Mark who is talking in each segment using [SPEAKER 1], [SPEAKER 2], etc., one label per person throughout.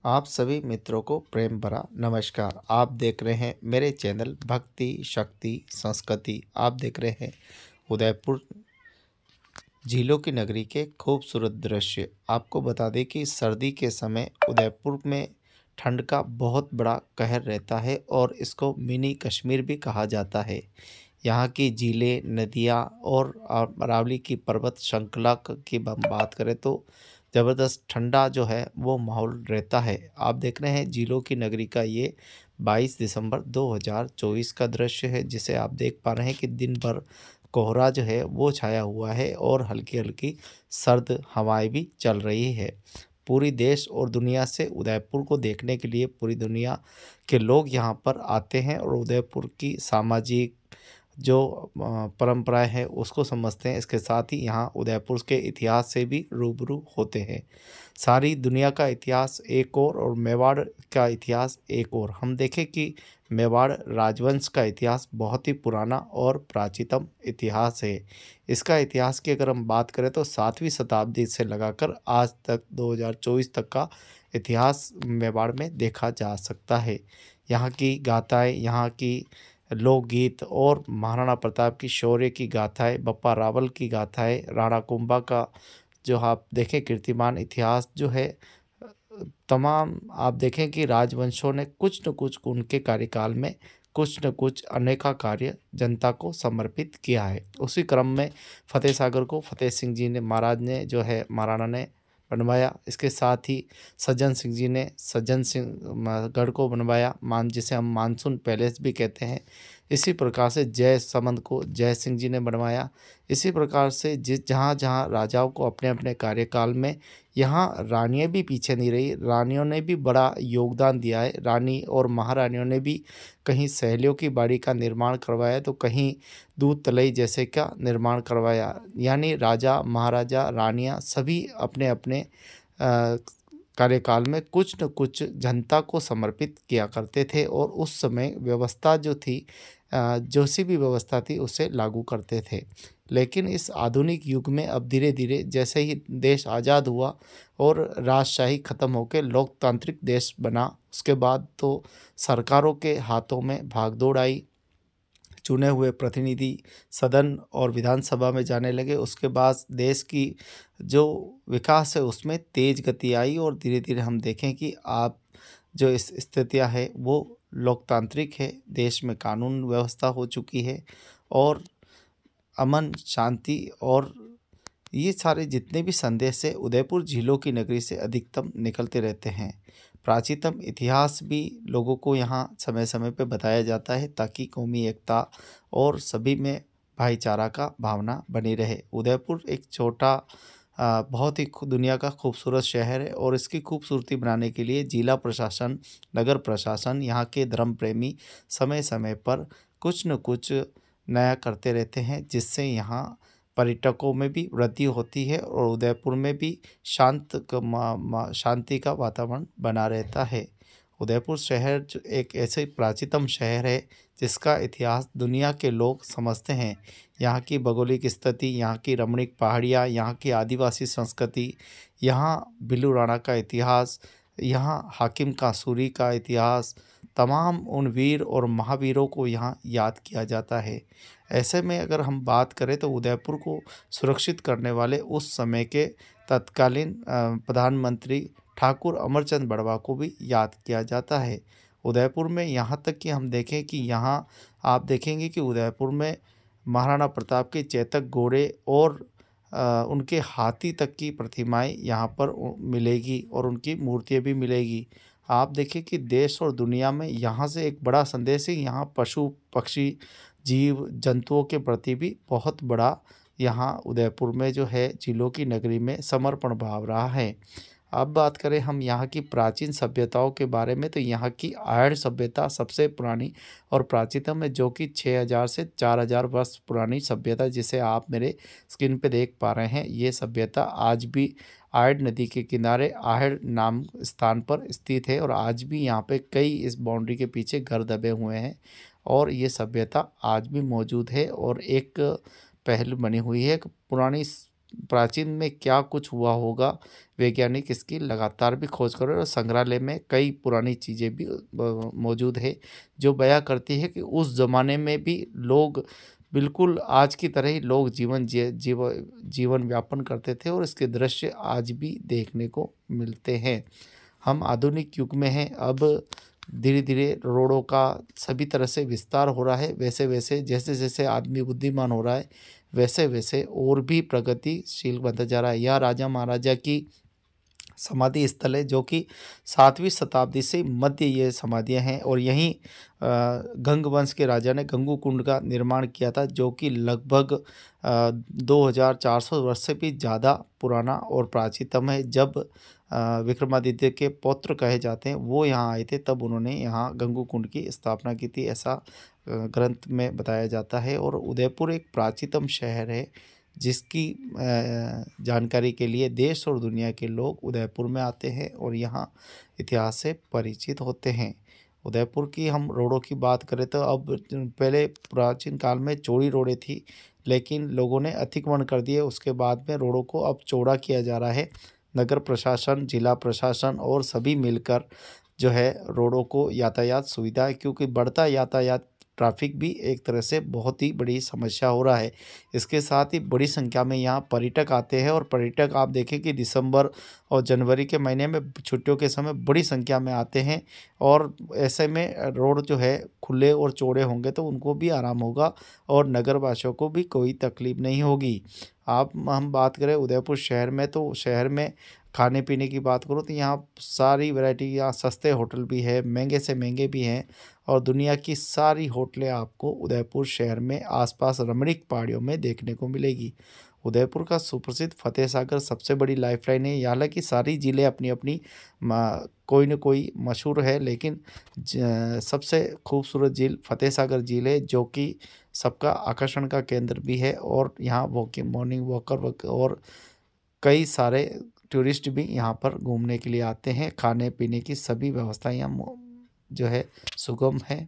[SPEAKER 1] आप सभी मित्रों को प्रेम भरा नमस्कार। आप देख रहे हैं मेरे चैनल भक्ति शक्ति संस्कृति। आप देख रहे हैं उदयपुर झीलों की नगरी के खूबसूरत दृश्य। आपको बता दें कि सर्दी के समय उदयपुर में ठंड का बहुत बड़ा कहर रहता है और इसको मिनी कश्मीर भी कहा जाता है। यहाँ की झीलें, नदियाँ और अरावली की पर्वत श्रृंखला की हम बात करें तो ज़बरदस्त ठंडा जो है वो माहौल रहता है। आप देख रहे हैं झीलों की नगरी का ये 22 दिसंबर 2024 का दृश्य है, जिसे आप देख पा रहे हैं कि दिन भर कोहरा जो है वो छाया हुआ है और हल्की हल्की सर्द हवाएं भी चल रही है। पूरी देश और दुनिया से उदयपुर को देखने के लिए पूरी दुनिया के लोग यहाँ पर आते हैं और उदयपुर की सामाजिक जो परंपराएं हैं उसको समझते हैं। इसके साथ ही यहाँ उदयपुर के इतिहास से भी रूबरू होते हैं। सारी दुनिया का इतिहास एक और मेवाड़ का इतिहास एक और। हम देखें कि मेवाड़ राजवंश का इतिहास बहुत ही पुराना और प्राचीनतम इतिहास है। इसका इतिहास की अगर हम बात करें तो 7वीं शताब्दी से लगाकर आज तक 2024 तक का इतिहास मेवाड़ में देखा जा सकता है। यहाँ की गाथाएँ, यहाँ की लोकगीत और महाराणा प्रताप की शौर्य की गाथाएँ, बप्पा रावल की गाथाएँ, राणा कुंभा का जो आप देखें कीर्तिमान इतिहास जो है, तमाम आप देखें कि राजवंशों ने कुछ न कुछ उनके कार्यकाल में कुछ न कुछ अनेका कार्य जनता को समर्पित किया है। उसी क्रम में फतेह सागर को फतेह सिंह जी ने महाराज ने जो है महाराणा ने बनवाया। इसके साथ ही सज्जन सिंह जी ने सज्जन सिंह गढ़ को बनवाया, जिसे हम मानसून पैलेस भी कहते हैं। इसी प्रकार से जय समंद को जय सिंह जी ने बनवाया। इसी प्रकार से जिस जहाँ जहाँ राजाओं को अपने अपने कार्यकाल में, यहाँ रानियाँ भी पीछे नहीं रही, रानियों ने भी बड़ा योगदान दिया है। रानी और महारानियों ने भी कहीं सहेलियों की बाड़ी का निर्माण करवाया तो कहीं दूध तलई जैसे का निर्माण करवाया। यानी राजा महाराजा रानियाँ सभी अपने अपने कार्यकाल में कुछ न कुछ जनता को समर्पित किया करते थे और उस समय व्यवस्था जो थी, जो सी भी व्यवस्था थी उसे लागू करते थे। लेकिन इस आधुनिक युग में अब धीरे धीरे जैसे ही देश आज़ाद हुआ और राजशाही ख़त्म होकर लोकतांत्रिक देश बना, उसके बाद तो सरकारों के हाथों में भागदौड़ आई। चुने हुए प्रतिनिधि सदन और विधानसभा में जाने लगे। उसके बाद देश की जो विकास है उसमें तेज गति आई और धीरे धीरे हम देखें कि आप जो इस स्थितियाँ है वो लोकतांत्रिक है। देश में कानून व्यवस्था हो चुकी है और अमन शांति और ये सारे जितने भी संदेश है उदयपुर झीलों की नगरी से अधिकतम निकलते रहते हैं। प्राचीनतम इतिहास भी लोगों को यहाँ समय समय पर बताया जाता है ताकि कौमी एकता और सभी में भाईचारा का भावना बनी रहे। उदयपुर एक छोटा बहुत ही दुनिया का खूबसूरत शहर है और इसकी खूबसूरती बनाने के लिए जिला प्रशासन, नगर प्रशासन, यहाँ के धर्म प्रेमी समय समय पर कुछ न कुछ नया करते रहते हैं, जिससे यहाँ पर्यटकों में भी वृद्धि होती है और उदयपुर में भी शांति का वातावरण बना रहता है। उदयपुर शहर जो एक ऐसे प्राचीनतम शहर है जिसका इतिहास दुनिया के लोग समझते हैं। यहाँ की भौगोलिक स्थिति, यहाँ की रमणीक पहाड़ियाँ, यहाँ की आदिवासी संस्कृति, यहाँ बिल्लू राणा का इतिहास, यहाँ हाकिम कासूरी का इतिहास, तमाम उन वीर और महावीरों को यहाँ याद किया जाता है। ऐसे में अगर हम बात करें तो उदयपुर को सुरक्षित करने वाले उस समय के तत्कालीन प्रधानमंत्री ठाकुर अमरचंद बड़वा को भी याद किया जाता है। उदयपुर में यहाँ तक कि हम देखें कि यहाँ आप देखेंगे कि उदयपुर में महाराणा प्रताप के चेतक घोड़े और उनके हाथी तक की प्रतिमाएं यहाँ पर मिलेगी और उनकी मूर्तियाँ भी मिलेगी। आप देखें कि देश और दुनिया में यहाँ से एक बड़ा संदेश है। यहाँ पशु पक्षी जीव जंतुओं के प्रति भी बहुत बड़ा यहाँ उदयपुर में जो है झीलों की नगरी में समर्पण भाव रहा है। अब बात करें हम यहाँ की प्राचीन सभ्यताओं के बारे में तो यहाँ की आयड़ सभ्यता सबसे पुरानी और प्राचीनतम है, जो कि 6000 से 4000 वर्ष पुरानी सभ्यता जिसे आप मेरे स्क्रीन पे देख पा रहे हैं। ये सभ्यता आज भी आयड़ नदी के किनारे आयड़ नाम स्थान पर स्थित है और आज भी यहाँ पे कई इस बाउंड्री के पीछे घर दबे हुए हैं और ये सभ्यता आज भी मौजूद है और एक पहल बनी हुई है। एक पुरानी प्राचीन में क्या कुछ हुआ होगा, वैज्ञानिक इसकी लगातार भी खोज कर रहे हैं और संग्रहालय में कई पुरानी चीज़ें भी मौजूद है, जो बयां करती है कि उस ज़माने में भी लोग बिल्कुल आज की तरह ही लोग जीवन व्यापन करते थे और इसके दृश्य आज भी देखने को मिलते हैं। हम आधुनिक युग में हैं, अब धीरे-धीरे रोडों का सभी तरह से विस्तार हो रहा है। वैसे-वैसे जैसे-जैसे आदमी बुद्धिमान हो रहा है, वैसे-वैसे और भी प्रगतिशील बनता जा रहा है। यह राजा-महाराजा की समाधि स्थल है, जो कि 7वीं शताब्दी से मध्य ये समाधियाँ हैं और यहीं गंग वंश के राजा ने गंगू कुंड का निर्माण किया था, जो कि लगभग 2400 वर्ष से भी ज़्यादा पुराना और प्राचीनतम है। जब विक्रमादित्य के पौत्र कहे जाते हैं वो यहाँ आए थे, तब उन्होंने यहाँ गंगू कुंड की स्थापना की थी, ऐसा ग्रंथ में बताया जाता है। और उदयपुर एक प्राचीनतम शहर है, जिसकी जानकारी के लिए देश और दुनिया के लोग उदयपुर में आते हैं और यहाँ इतिहास से परिचित होते हैं। उदयपुर की हम रोडों की बात करें तो अब पहले प्राचीन काल में चौड़ी रोडें थी, लेकिन लोगों ने अतिक्रमण कर दिए। उसके बाद में रोडों को अब चौड़ा किया जा रहा है। नगर प्रशासन, जिला प्रशासन और सभी मिलकर जो है रोडों को यातायात सुविधा है, क्योंकि बढ़ता यातायात ट्रैफिक भी एक तरह से बहुत ही बड़ी समस्या हो रहा है। इसके साथ ही बड़ी संख्या में यहाँ पर्यटक आते हैं और पर्यटक आप देखें कि दिसंबर और जनवरी के महीने में छुट्टियों के समय बड़ी संख्या में आते हैं और ऐसे में रोड जो है खुले और चौड़े होंगे तो उनको भी आराम होगा और नगरवासियों को भी कोई तकलीफ नहीं होगी। आप हम बात करें उदयपुर शहर में, तो शहर में खाने पीने की बात करो तो यहाँ सारी वैरायटी, यहाँ सस्ते होटल भी है, महंगे से महंगे भी हैं और दुनिया की सारी होटलें आपको उदयपुर शहर में आसपास रमणीक पहाड़ियों में देखने को मिलेगी। उदयपुर का सुप्रसिद्ध फतेह सागर सबसे बड़ी लाइफलाइन है। हालांकि सारी ज़िले अपनी अपनी कोई न कोई मशहूर है, लेकिन सबसे खूबसूरत झील फतेह सागर झील है, जो कि सबका आकर्षण का केंद्र भी है और यहाँ वॉकिंग मॉर्निंग वॉकर और कई सारे टूरिस्ट भी यहाँ पर घूमने के लिए आते हैं। खाने पीने की सभी व्यवस्थाएं यहाँ जो है सुगम है।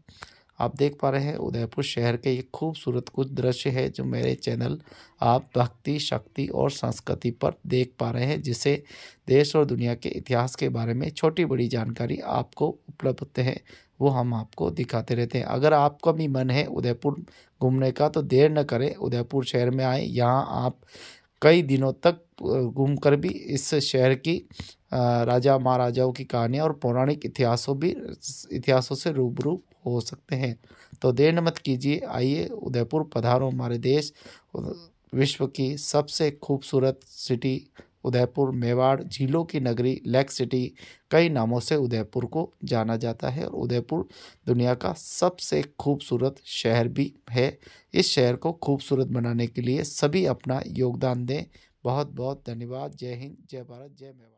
[SPEAKER 1] आप देख पा रहे हैं उदयपुर शहर के ये खूबसूरत कुछ दृश्य है, जो मेरे चैनल आप भक्ति, शक्ति और संस्कृति पर देख पा रहे हैं, जिससे देश और दुनिया के इतिहास के बारे में छोटी बड़ी जानकारी आपको उपलब्ध है, वो हम आपको दिखाते रहते हैं। अगर आपका भी मन है उदयपुर घूमने का तो देर न करें, उदयपुर शहर में आए। यहाँ आप कई दिनों तक घूमकर भी इस शहर की राजा महाराजाओं की कहानियाँ और पौराणिक इतिहासों से रूबरू हो सकते हैं। तो देर न मत कीजिए, आइए उदयपुर पधारो हमारे देश। विश्व की सबसे खूबसूरत सिटी उदयपुर, मेवाड़, झीलों की नगरी, लेक सिटी, कई नामों से उदयपुर को जाना जाता है और उदयपुर दुनिया का सबसे खूबसूरत शहर भी है। इस शहर को खूबसूरत बनाने के लिए सभी अपना योगदान दें। बहुत बहुत धन्यवाद। जय हिंद, जय भारत, जय मेवाड़।